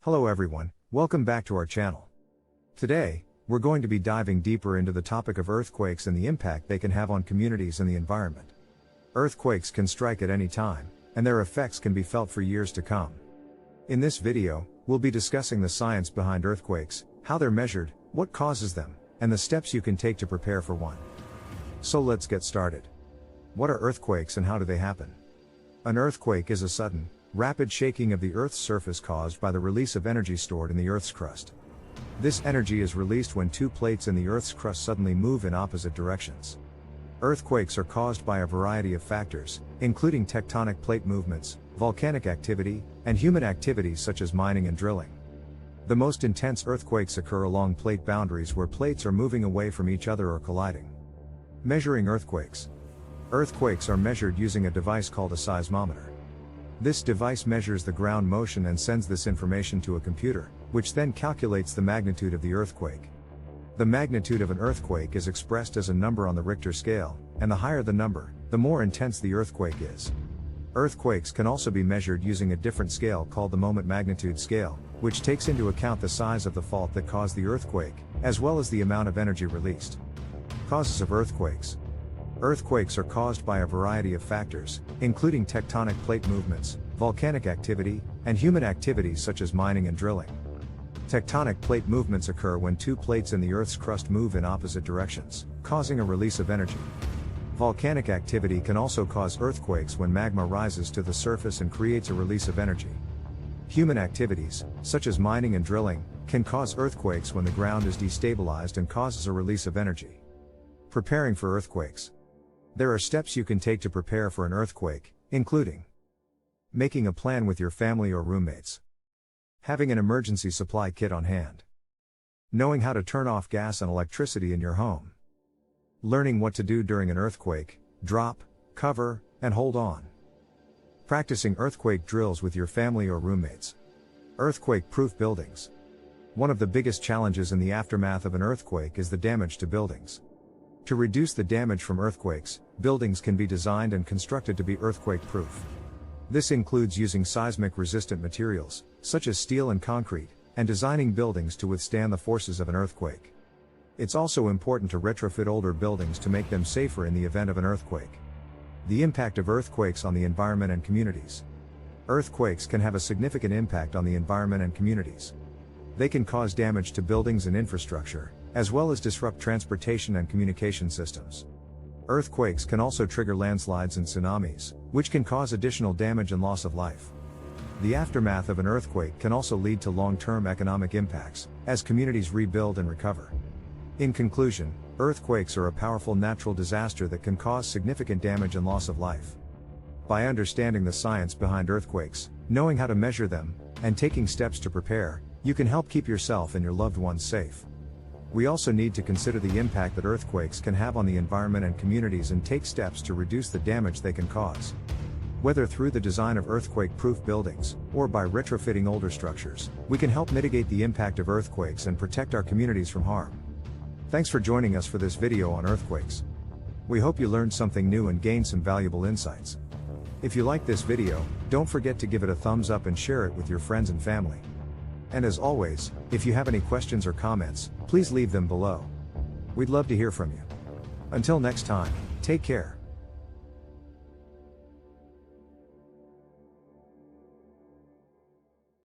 Hello everyone, welcome back to our channel. Today, we're going to be diving deeper into the topic of earthquakes and the impact they can have on communities and the environment. Earthquakes can strike at any time, and their effects can be felt for years to come. In this video, we'll be discussing the science behind earthquakes, how they're measured, what causes them, and the steps you can take to prepare for one. So let's get started. What are earthquakes and how do they happen? An earthquake is a sudden, rapid shaking of the Earth's surface caused by the release of energy stored in the Earth's crust. This energy is released when two plates in the Earth's crust suddenly move in opposite directions. Earthquakes are caused by a variety of factors, including tectonic plate movements, volcanic activity, and human activities such as mining and drilling. The most intense earthquakes occur along plate boundaries where plates are moving away from each other or colliding. Measuring earthquakes. Earthquakes are measured using a device called a seismometer. This device measures the ground motion and sends this information to a computer, which then calculates the magnitude of the earthquake. The magnitude of an earthquake is expressed as a number on the Richter scale, and the higher the number, the more intense the earthquake is. Earthquakes can also be measured using a different scale called the moment magnitude scale, which takes into account the size of the fault that caused the earthquake, as well as the amount of energy released. Causes of earthquakes. Earthquakes are caused by a variety of factors, including tectonic plate movements, volcanic activity, and human activities such as mining and drilling. Tectonic plate movements occur when two plates in the Earth's crust move in opposite directions, causing a release of energy. Volcanic activity can also cause earthquakes when magma rises to the surface and creates a release of energy. Human activities, such as mining and drilling, can cause earthquakes when the ground is destabilized and causes a release of energy. Preparing for earthquakes. There are steps you can take to prepare for an earthquake, including making a plan with your family or roommates, having an emergency supply kit on hand, knowing how to turn off gas and electricity in your home, learning what to do during an earthquake, drop, cover, and hold on, practicing earthquake drills with your family or roommates. Earthquake-proof buildings. One of the biggest challenges in the aftermath of an earthquake is the damage to buildings. To reduce the damage from earthquakes, buildings can be designed and constructed to be earthquake-proof. This includes using seismic-resistant materials, such as steel and concrete, and designing buildings to withstand the forces of an earthquake. It's also important to retrofit older buildings to make them safer in the event of an earthquake. The impact of earthquakes on the environment and communities. Earthquakes can have a significant impact on the environment and communities. They can cause damage to buildings and infrastructure, as well as disrupt transportation and communication systems. Earthquakes can also trigger landslides and tsunamis, which can cause additional damage and loss of life. The aftermath of an earthquake can also lead to long-term economic impacts, as communities rebuild and recover. In conclusion, earthquakes are a powerful natural disaster that can cause significant damage and loss of life. By understanding the science behind earthquakes, knowing how to measure them, and taking steps to prepare, you can help keep yourself and your loved ones safe. We also need to consider the impact that earthquakes can have on the environment and communities and take steps to reduce the damage they can cause. Whether through the design of earthquake-proof buildings, or by retrofitting older structures, we can help mitigate the impact of earthquakes and protect our communities from harm. Thanks for joining us for this video on earthquakes. We hope you learned something new and gained some valuable insights. If you like this video, don't forget to give it a thumbs up and share it with your friends and family. And as always, if you have any questions or comments, please leave them below. We'd love to hear from you. Until next time, take care.